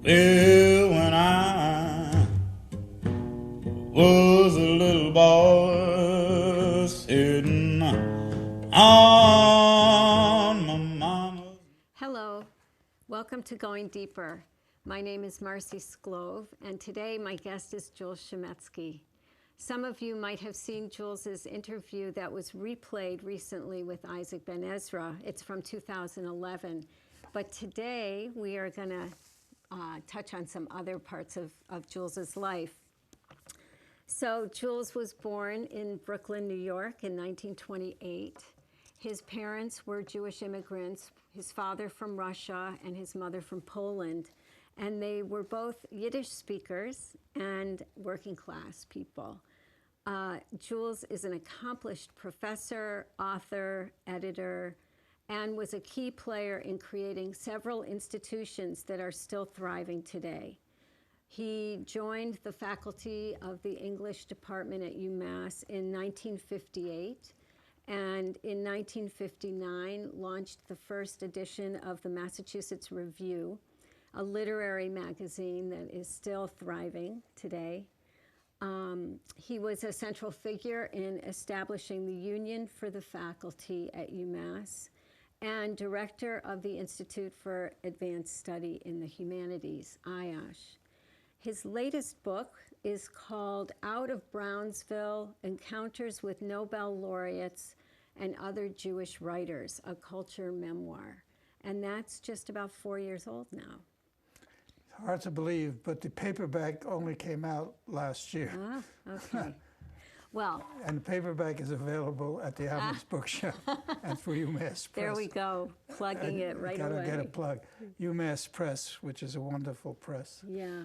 Well, when I was a little boy sitting on my mama's. Hello, welcome to Going Deeper. My name is Marcie Sclove, and today my guest is Jules Chametzky. Some of you might have seen Jules's interview that was replayed recently with Isaac Ben Ezra. It's from 2011. But today we are going to touch on some other parts of Jules's life. So Jules was born in Brooklyn, New York in 1928. His parents were Jewish immigrants, his father from Russia and his mother from Poland. And they were both Yiddish speakers and working class people. Jules is an accomplished professor, author, editor, and was a key player in creating several institutions that are still thriving today. He joined the faculty of the English department at UMass in 1958, and in 1959 launched the first edition of the Massachusetts Review, a literary magazine that is still thriving today. He was a central figure in establishing the Union for the Faculty at UMass and director of the Institute for Advanced Study in the Humanities, IASH. His latest book is called Out of Brownsville: Encounters with Nobel Laureates and Other Jewish Writers, a Culture Memoir. And that's just about 4 years old now. Hard to believe, but the paperback only came out last year. Ah, okay. Well, and the paperback is available at the Adams Bookshop and for UMass Press. There we go, plugging it right away. Gotta get a plug. UMass Press, which is a wonderful press. Yeah.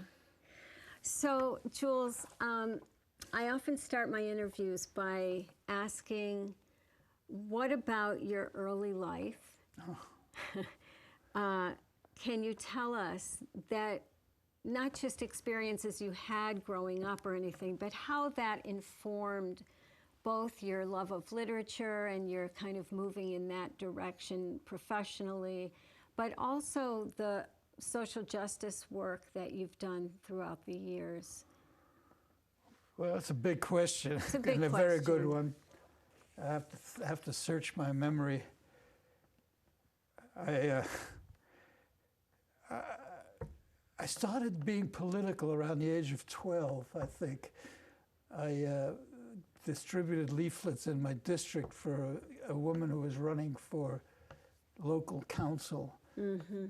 So, Jules, I often start my interviews by asking, what about your early life? Can you tell us that not just experiences you had growing up or anything, but how that informed both your love of literature and your kind of moving in that direction professionally, but also the social justice work that you've done throughout the years? Well, it's a big question. It's a big and a question. very good one. I have to search my memory. I started being political around the age of 12, I think. I distributed leaflets in my district for a woman who was running for local council,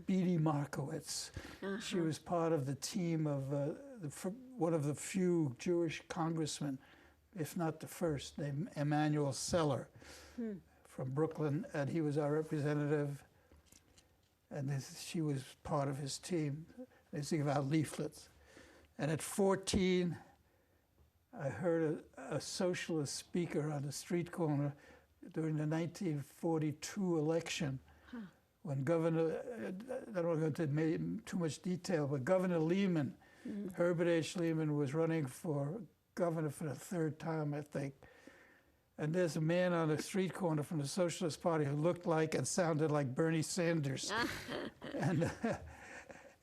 Beatty Markowitz. She was part of the team of one of the few Jewish congressmen, if not the first, named Emanuel Seller from Brooklyn, and he was our representative, and she was part of his team. They think about leaflets. And at 14, I heard a socialist speaker on the street corner during the 1942 election when Governor, I don't want to go into too much detail, but Governor Lehman, Herbert H. Lehman, was running for governor for the third time, I think. And there's a man on the street corner from the Socialist Party who looked like and sounded like Bernie Sanders. And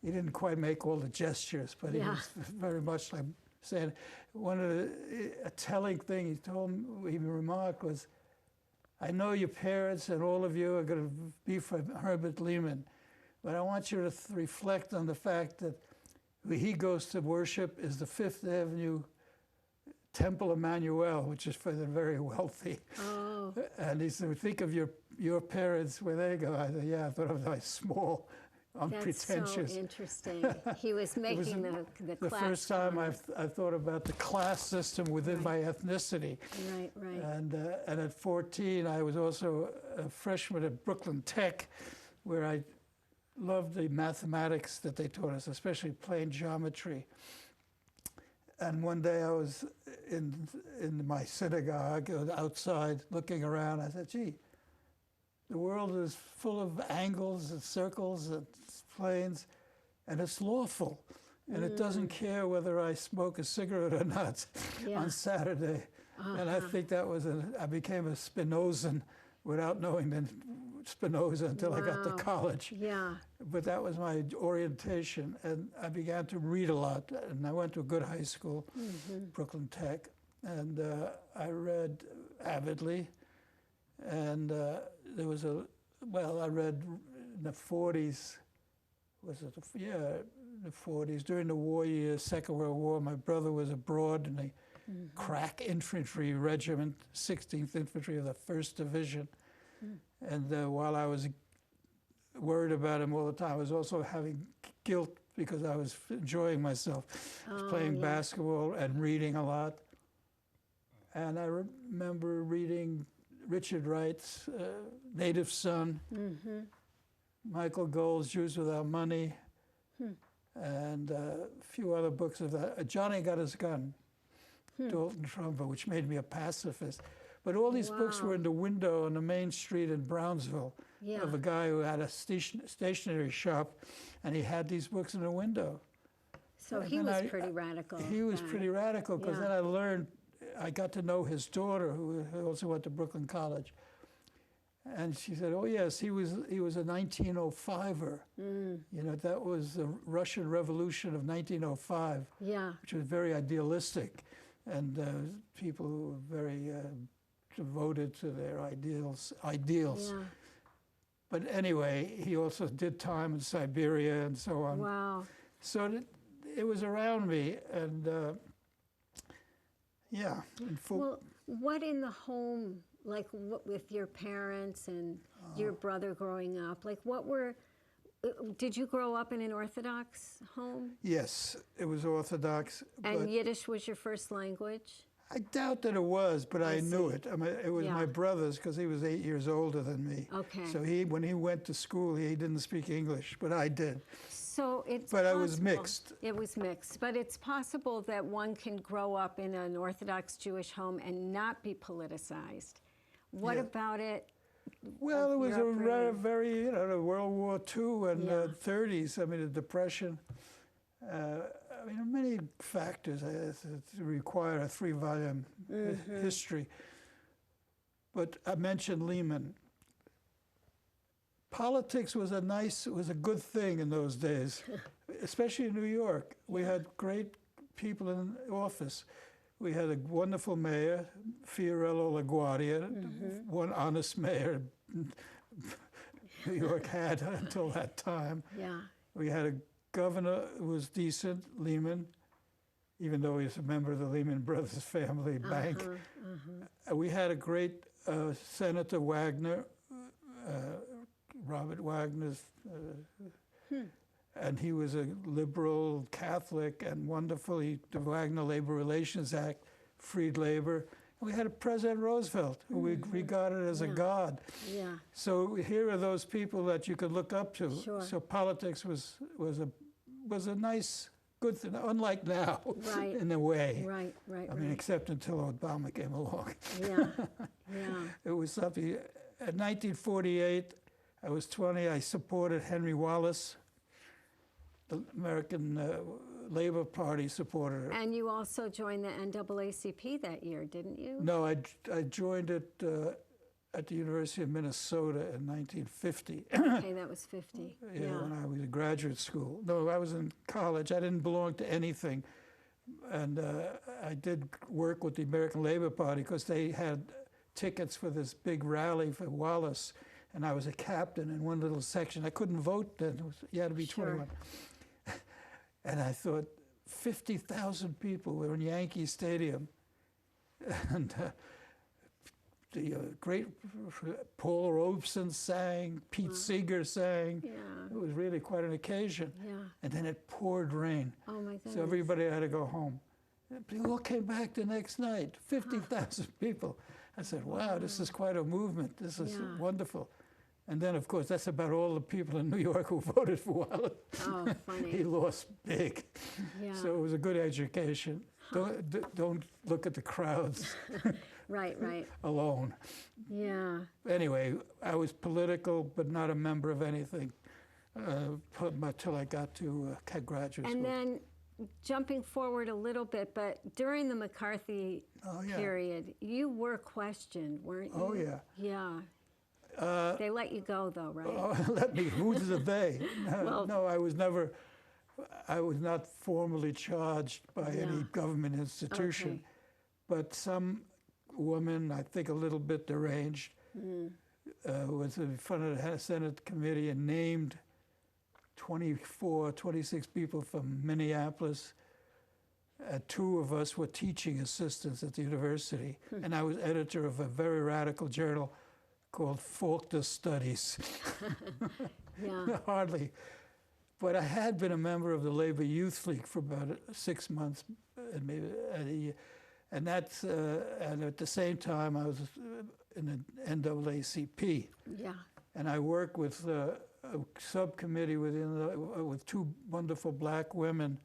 he didn't quite make all the gestures, but he was very much like saying, a telling thing he remarked was, I know your parents and all of you are going to be for Herbert Lehman, but I want you to reflect on the fact that where he goes to worship is the Fifth Avenue Temple Emmanuel, which is for the very wealthy. Oh. And he said, think of your parents, where they go. I said, yeah, I thought of like small, unpretentious. That's so interesting. He was making the class. The first time I thought about the class system within my ethnicity. Right, right. And at 14, I was also a freshman at Brooklyn Tech, where I loved the mathematics that they taught us, especially plane geometry. And one day I was in my synagogue outside looking around. I said, gee, the world is full of angles and circles and planes, and it's lawful. And it doesn't care whether I smoke a cigarette or not on Saturday. And I think that was I became a Spinozan without knowing Spinoza until I got to college. Yeah. but that was my orientation, and I began to read a lot. And I went to a good high school, Brooklyn Tech, and I read avidly. And there was I read in the 40s. Was it? Yeah, the 40s during the war years, Second World War. My brother was abroad in the crack infantry regiment, 16th Infantry of the 1st Division. And while I was worried about him all the time, I was also having guilt because I was enjoying myself. I was playing basketball and reading a lot. And I remember reading Richard Wright's Native Son, Michael Gold's Jews Without Money, and a few other books of that. Johnny Got His Gun, Dalton Trumbo, which made me a pacifist. But all these books were in the window on the main street in Brownsville of a guy who had a stationery shop, and he had these books in the window. So he was pretty radical. He was pretty radical, because then I learned, I got to know his daughter, who also went to Brooklyn College. And she said, oh, yes, he was a 1905er. You know, that was the Russian Revolution of 1905, which was very idealistic. And people who were very devoted to their ideals. But anyway, he also did time in Siberia and so on. Wow. So it was around me, and Well, what in the home, like what, with your parents and your brother growing up, like did you grow up in an Orthodox home? Yes, it was Orthodox. And Yiddish was your first language? I doubt that it was, but I knew it. I mean, it was my brother's, because he was 8 years older than me. Okay. So when he went to school, he didn't speak English, but I did. So it's But possible. I was mixed. It was mixed. But it's possible that one can grow up in an Orthodox Jewish home and not be politicized. What about it? Well, it was a very, you know, the World War II and 30s, I mean, the Depression. I mean, many factors require a 3-volume history. But I mentioned Lehman. Politics was a good thing in those days, especially in New York. We had great people in office. We had a wonderful mayor, Fiorello LaGuardia, one honest mayor New York had until that time. We had a governor who was decent, Lehman, even though he was a member of the Lehman Brothers family bank. We had a great Senator Wagner, Robert Wagner's, and he was a liberal Catholic and wonderful. The Wagner Labor Relations Act freed labor. We had a President Roosevelt, who we regarded as a god. So here are those people that you could look up to. So politics was a nice, good thing, unlike now, in a way. I mean, except until Obama came along. It was something. In 1948, I was 20. I supported Henry Wallace, the American Labor Party supporter. And you also joined the NAACP that year, didn't you? No, I joined it at the University of Minnesota in 1950. Okay, that was 50. When I was in graduate school. No, I was in college. I didn't belong to anything. And I did work with the American Labor Party because they had tickets for this big rally for Wallace. And I was a captain in one little section. I couldn't vote then. You had to be 21. And I thought, 50,000 people were in Yankee Stadium. And the great Paul Robeson sang, Pete Seeger sang. It was really quite an occasion. And then it poured rain. Oh my goodness. So everybody had to go home. We all came back the next night, 50,000 people. I said, wow, this is quite a movement. This is wonderful. And then, of course, that's about all the people in New York who voted for Wallace. Oh, funny. He lost big. So it was a good education. Don't look at the crowds alone. Anyway, I was political, but not a member of anything until I got to graduate school. And then, jumping forward a little bit, but during the McCarthy period, you were questioned, weren't you? Oh, yeah. They let you go, though, right? Let me, who's the they? Well- No, I was not formally charged by any government institution, Okay. but some woman, I think a little bit deranged, was in front of the Senate committee and named 26 people from Minneapolis. Two of us were teaching assistants at the university, and I was editor of a very radical journal called Faulkner Studies. Yeah. Hardly. But I had been a member of the Labor Youth League for about 6 months, and maybe a year. And that's, and at the same time, I was in the NAACP. Yeah. And I worked with a subcommittee with two wonderful black women.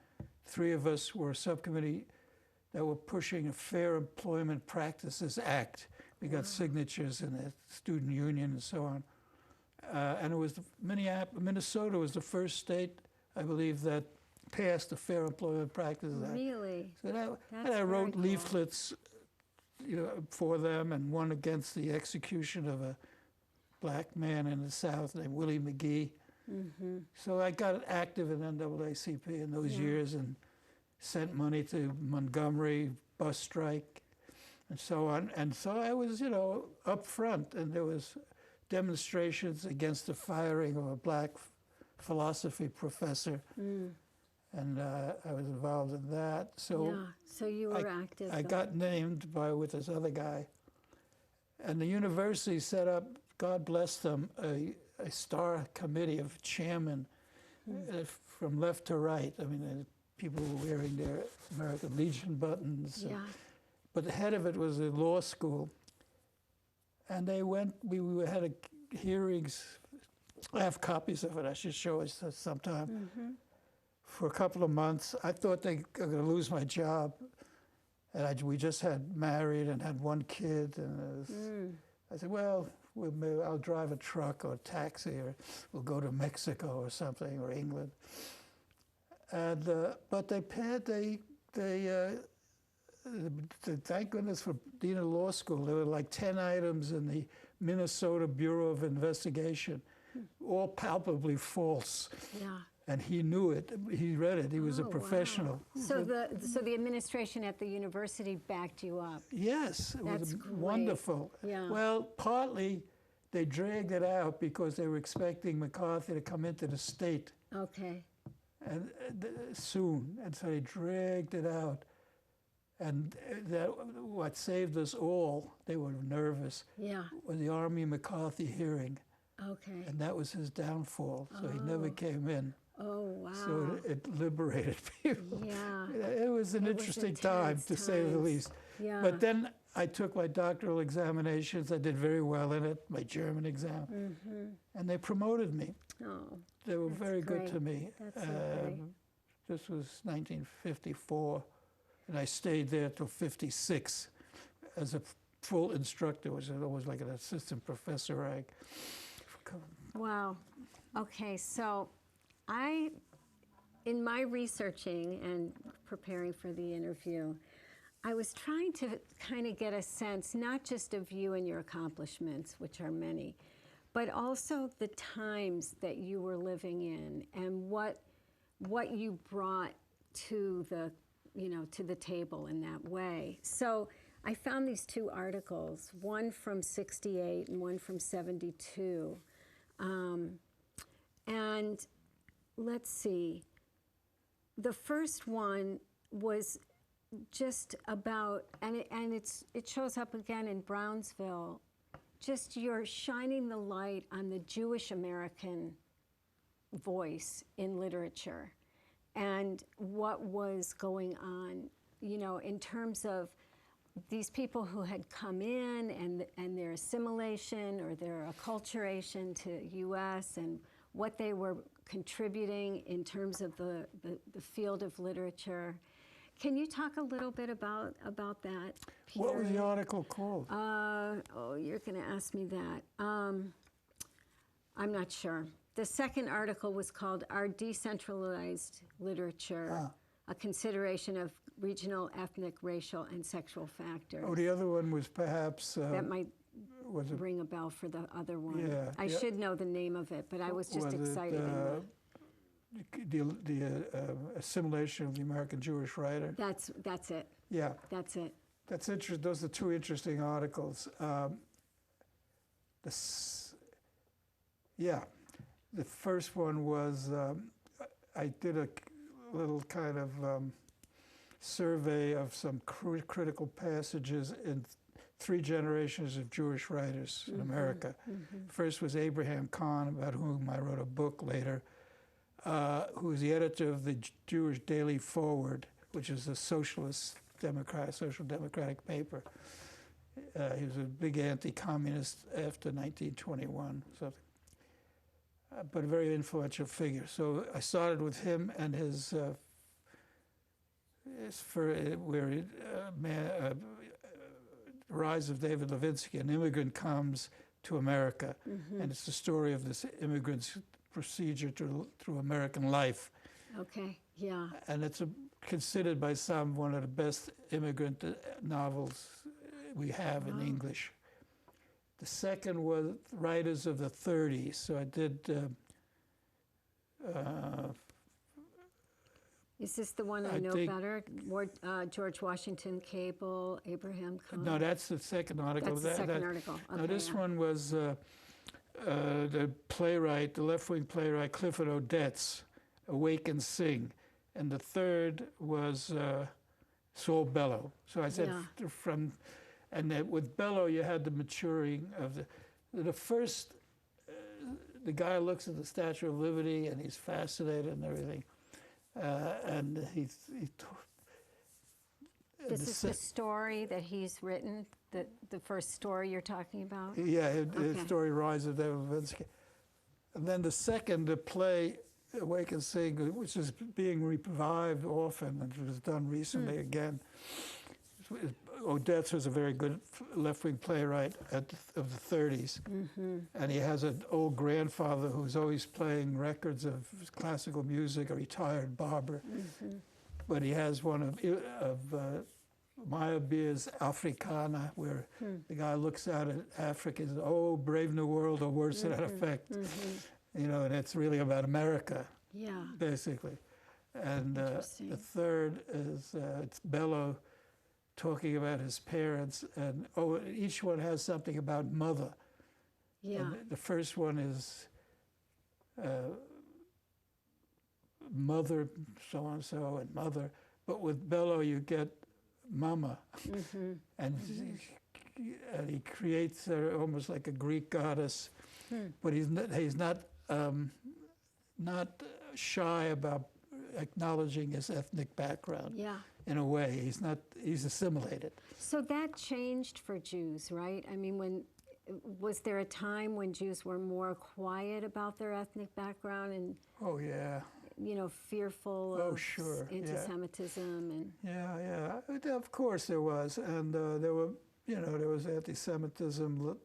Three of us were a subcommittee that were pushing a Fair Employment Practices Act. We got signatures in the student union and so on. And it was Minnesota was the first state, I believe, that passed the Fair Employment Practices Act. Really? So That's I wrote very cool. leaflets, for them, and one against the execution of a black man in the South named Willie McGee. Mm-hmm. So I got active in NAACP in those years and sent money to Montgomery bus strike and so on. And so I was, up front, and there was demonstrations against the firing of a black philosophy professor. And I was involved in that. So Yeah. So you were active. I though. got named with this other guy. And the university set up, God bless them, a star committee of chairmen from left to right. I mean, people were wearing their American Legion buttons. Yeah. But the head of it was a law school. And they went, we had hearings. I have copies of it. I should show it sometime. For a couple of months, I thought they were going to lose my job. And we just had married and had one kid. And I said, well, I'll drive a truck or a taxi, or we'll go to Mexico or something, or England. And but thank goodness for Dean of Law School. There were like 10 items in the Minnesota Bureau of Investigation, all palpably false. Yeah. And he knew it. He read it. He was a Oh, wow. professional. So the administration at the university backed you up. Yes, it That's was great. wonderful. Yeah. Well, partly they dragged it out because they were expecting McCarthy to come into the state Okay. and soon, and so they dragged it out. And what saved us all, they were nervous, Yeah. was the Army McCarthy hearing, Okay. and that was his downfall. So he never came in. Oh, wow. So it liberated people. Yeah. It was an It was interesting time, intense to say the times. least. Yeah. But then I took my doctoral examinations. I did very well in it, my German exam. And they promoted me. Oh, They were That's very good great. to me. That's so great. This was 1954, and I stayed there till 56 as a full instructor, which was always like an assistant professor rank. wow. Okay, so in my researching and preparing for the interview, I was trying to kind of get a sense, not just of you and your accomplishments, which are many, but also the times that you were living in and what you brought to the, to the table in that way. So I found these two articles, one from '68 and one from '72. And let's see, the first one was just about, and it shows up again in Brownsville, just you're shining the light on the Jewish American voice in literature and what was going on, in terms of these people who had come in and their assimilation or their acculturation to U.S. and what they were contributing in terms of the field of literature. Can you talk a little bit about that, Peter? What was the article called? You're going to ask me that. I'm not sure. The second article was called Our Decentralized Literature, a consideration of regional, ethnic, racial, and sexual factors. Oh, the other one was perhaps That might was it ring a bell for the other one. Yeah, I yeah. should know the name of it, but I was just was excited. the assimilation of the American Jewish writer? That's it. Yeah, That's it. that's interesting. Those are two interesting articles. Yeah, the first one was I did a little kind of survey of some critical passages in 3 generations of Jewish writers in America. First was Abraham Kahn, about whom I wrote a book later, who was the editor of the Jewish Daily Forward, which is a social democratic paper. He was a big anti-communist after 1921, something. But a very influential figure. So I started with him and his Rise of David Levinsky, an immigrant comes to America, and it's the story of this immigrant's procedure through American life. Okay, yeah. And it's considered by some one of the best immigrant novels we have in English. The second was writers of the 30s. So I did. Is this the one I know better? George Washington Cable, Abraham Kahn? No, that's the second article. That's the second article. Okay, no, this one was the playwright, the left-wing playwright Clifford Odets, Awake and Sing. And the third was Saul Bellow. So I said from... And with Bellow, you had the maturing of the first. The guy looks at the Statue of Liberty and he's fascinated and everything, and This is the story that he's written. The first story you're talking about. Yeah, his story, Rise of David Levinsky, and then the second, the play Awake and Sing, which is being revived often and was done recently again. Odets was a very good left-wing playwright of the 30s. And he has an old grandfather who's always playing records of classical music, a retired barber. But he has one of Maya Beer's Africana, where the guy looks out at Africa and says, "Oh, Brave New World," or words to that effect. You know, and it's really about America, basically. And the third is it's Bellow, talking about his parents, and each one has something about mother. Yeah. And the first one is mother, so and so, and mother. But with Bellow, you get mama, and he creates her almost like a Greek goddess. But he's not shy about acknowledging his ethnic background. Yeah. In a way, he's assimilated. So that changed for Jews, right? I mean, was there a time when Jews were more quiet about their ethnic background and, fearful of anti-Semitism and? Yeah. Of course there was, and there was anti-Semitism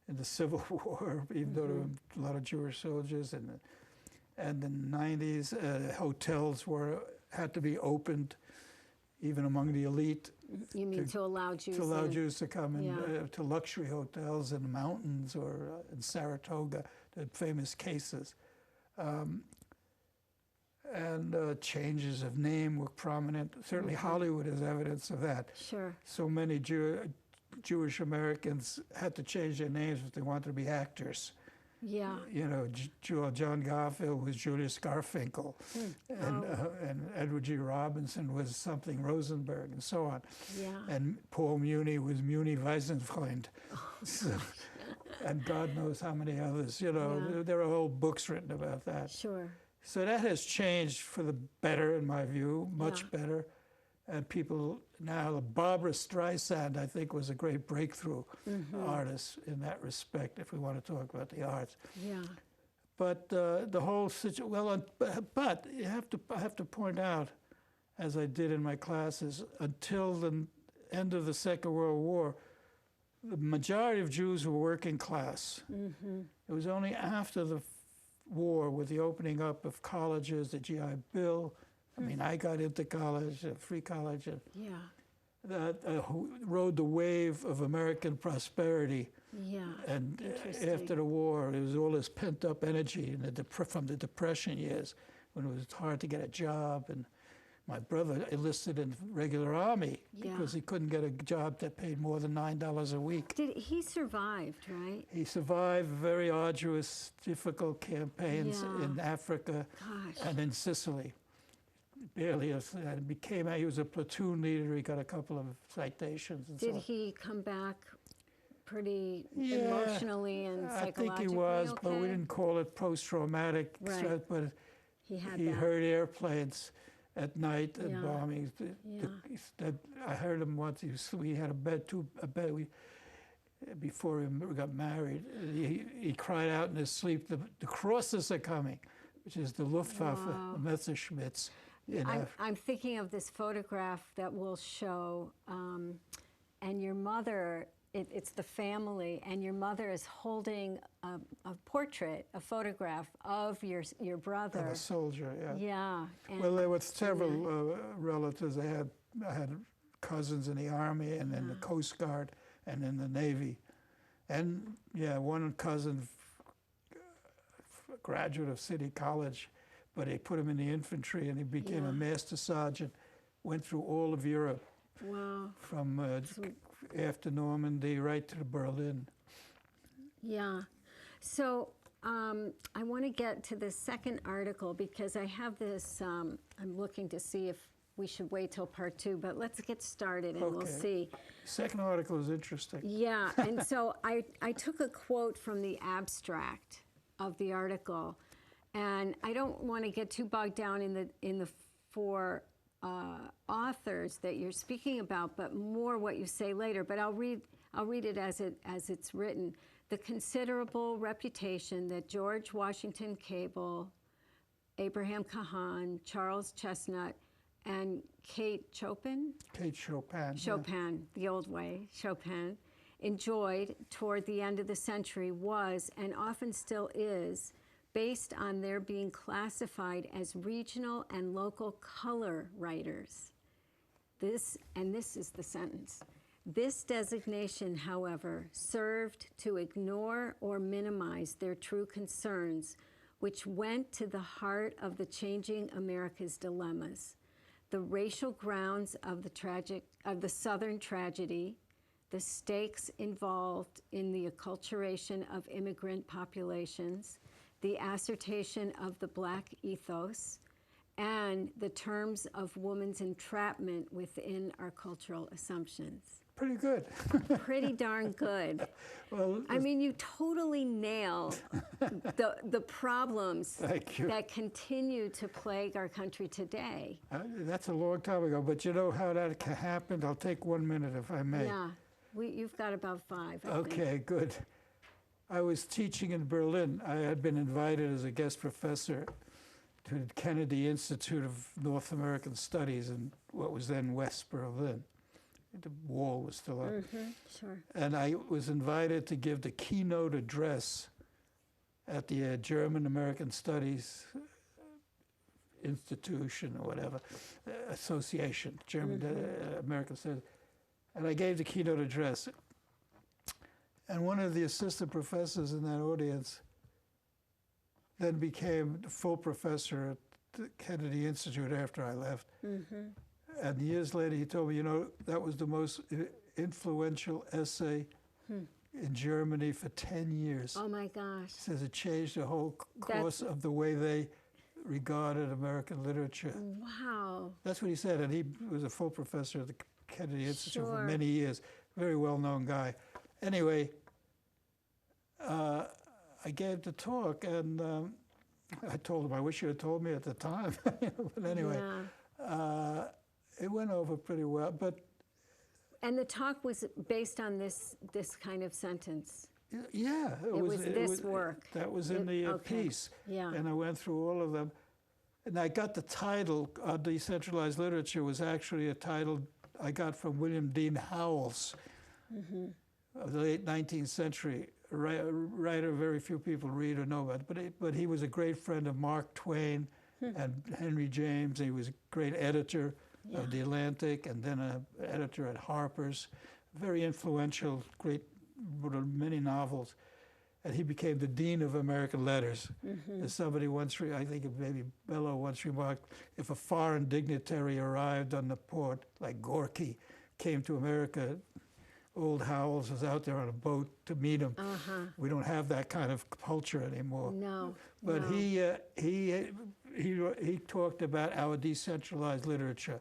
in the Civil War, even though there were a lot of Jewish soldiers, and in the 90s, hotels had to be opened, even among the elite. You mean to allow Jews? To allow Jews to come in to luxury hotels in the mountains or in Saratoga, the famous cases. And changes of name were prominent. Certainly Hollywood is evidence of that. Sure. So many Jewish Americans had to change their names if they wanted to be actors. Yeah. You know, John Garfield was Julius Garfinkel, and Edward G. Robinson was something Rosenberg, and so on. Yeah. And Paul Muni was Muni Weisenfreund. So, and God knows how many others. You know, there are whole books written about that. Sure. So that has changed for the better, in my view, much better. And people now, Barbra Streisand, I think, was a great breakthrough artist in that respect, if we want to talk about the arts. Yeah. But the whole situation, but I have to point out, as I did in my classes, until the end of the Second World War, the majority of Jews were working class. It was only after the war, with the opening up of colleges, the GI Bill. I mean, I got into college, free college, and that rode the wave of American prosperity Yeah. And Interesting. after the war, there was all this pent-up energy in from the Depression years when it was hard to get a job. And my brother enlisted in regular army because he couldn't get a job that paid more than $9 a week. He survived, right? He survived very arduous, difficult campaigns in Africa and in Sicily. Barely, he was a platoon leader. He got a couple of citations. And Did he come back pretty emotionally and psychologically I think he was, okay? but we didn't call it post-traumatic stress. But he heard airplanes at night and bombings. I heard him once. We had a bed. Before he got married, he cried out in his sleep, "The crosses are coming," which is the Luftwaffe Messerschmitts. I'm thinking of this photograph that we'll show, and your mother. It's the family, and your mother is holding a portrait, a photograph of your brother. Of a soldier, Yeah. Well, there were several relatives. I had cousins in the Army and in the Coast Guard and in the Navy. And, one cousin, graduate of City College, but they put him in the infantry and he became a master sergeant, went through all of Europe. Wow. From after Normandy right to Berlin. Yeah. So I want to get to the second article because I have this, I'm looking to see if we should wait till part 2, but let's get started and we'll see. Second article is interesting. Yeah, and so I took a quote from the abstract of the article, and I don't want to get too bogged down in the four authors that you're speaking about, but more what you say later. But I'll read it as it's written. The considerable reputation that George Washington Cable, Abraham Cahan, Charles Chestnut, and Kate Chopin, the old way, Chopin, enjoyed toward the end of the century was, and often still is, based on their being classified as regional and local color writers. This is the sentence. This designation, however, served to ignore or minimize their true concerns, which went to the heart of the changing America's dilemmas, the racial grounds of the Southern tragedy, the stakes involved in the acculturation of immigrant populations, the assertion of the Black ethos, and the terms of woman's entrapment within our cultural assumptions. Pretty good. Pretty darn good. Well, I mean, you totally nail the problems that continue to plague our country today. That's a long time ago, but you know how that happened? I'll take 1 minute if I may. Yeah, you've got about 5. I Okay, think. good. I was teaching in Berlin. I had been invited as a guest professor to the Kennedy Institute of North American Studies in what was then West Berlin. The wall was still up. Sure. And I was invited to give the keynote address at the German American Studies Institution or whatever, association, German American Studies. And I gave the keynote address. And one of the assistant professors in that audience then became the full professor at the Kennedy Institute after I left. And years later, he told me, you know, that was the most influential essay in Germany for 10 years. Oh, my gosh. He says it changed the whole course of the way they regarded American literature. Wow. That's what he said, and he was a full professor at the Kennedy Institute for many years. Very well-known guy. Anyway, I gave the talk, and I told him, I wish you had told me at the time. But anyway. It went over pretty well, but... And the talk was based on this kind of sentence? Yeah. It was this work. That was in the piece. Yeah. And I went through all of them. And I got the title, Decentralized Literature, was actually a title I got from William Dean Howells of the late 19th century, a writer very few people read or know about. But he was a great friend of Mark Twain and Henry James. He was a great editor of The Atlantic, and then an editor at Harper's. Very influential, great wrote many novels. And he became the dean of American letters. As somebody once, I think maybe Bellow once remarked, if a foreign dignitary arrived on the port, like Gorky came to America, old Howells was out there on a boat to meet him. We don't have that kind of culture anymore. No. But no. he talked about our decentralized literature,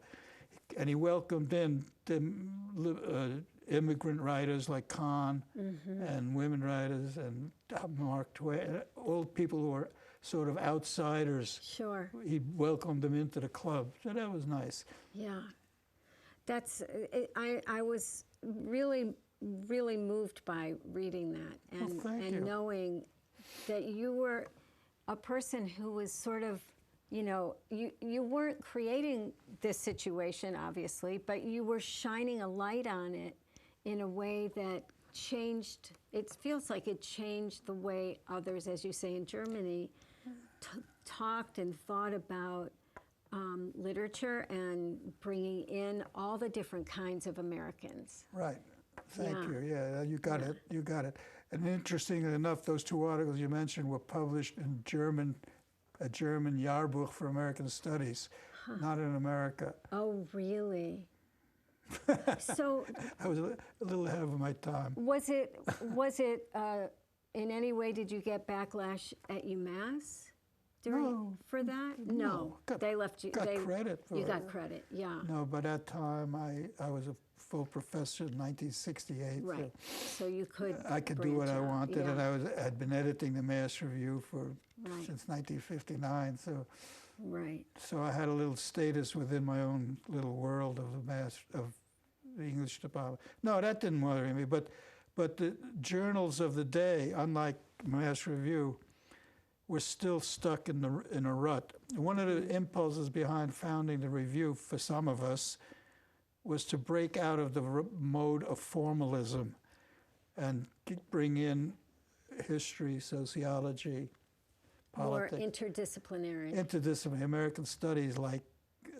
and he welcomed in the immigrant writers like Kahn and women writers and Mark Twain, all people who were sort of outsiders. Sure. He welcomed them into the club, so that was nice. Yeah. That's, I was really, really moved by reading that and, thank you. knowing that you were a person who was sort of, you know, you weren't creating this situation, obviously, but you were shining a light on it in a way that changed, it feels like it changed the way others, as you say in Germany, talked and thought about literature and bringing in all the different kinds of Americans. Right. Thank Yeah. you. Yeah, you got it. You got it. And interestingly enough, those two articles you mentioned were published in German, a German Jahrbuch for American Studies, not in America. Oh, really? So I was a little ahead of my time. was it in any way, did you get backlash at UMass for that? No. They left you. Got credit for You it. got credit, yeah. No, by that time I was a full professor in 1968. Right. So you could I could do what branch I out, wanted, yeah. and I'd been editing the Mass Review Right. since 1959. Right. So I had a little status within my own little world of the English department. No, that didn't worry me. But the journals of the day, unlike Mass Review, were still stuck in a rut. One of the impulses behind founding the Review for some of us was to break out of the mode of formalism and bring in history, sociology, More politics, interdisciplinary. American studies like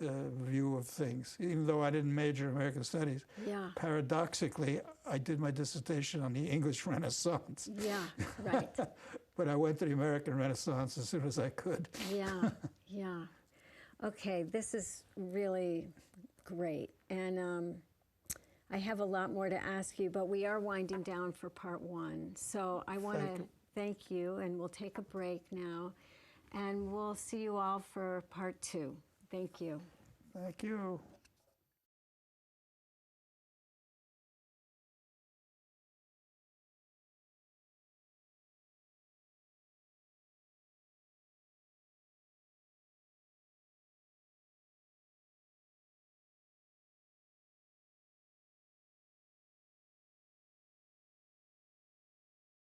view of things. Even though I didn't major in American studies, Yeah. paradoxically, I did my dissertation on the English Renaissance. Yeah, right. But I went to the American Renaissance as soon as I could. Yeah, yeah. Okay, this is really great. And I have a lot more to ask you, but we are winding down for part one. So I want to thank you, and we'll take a break now. And we'll see you all for part two. Thank you. Thank you.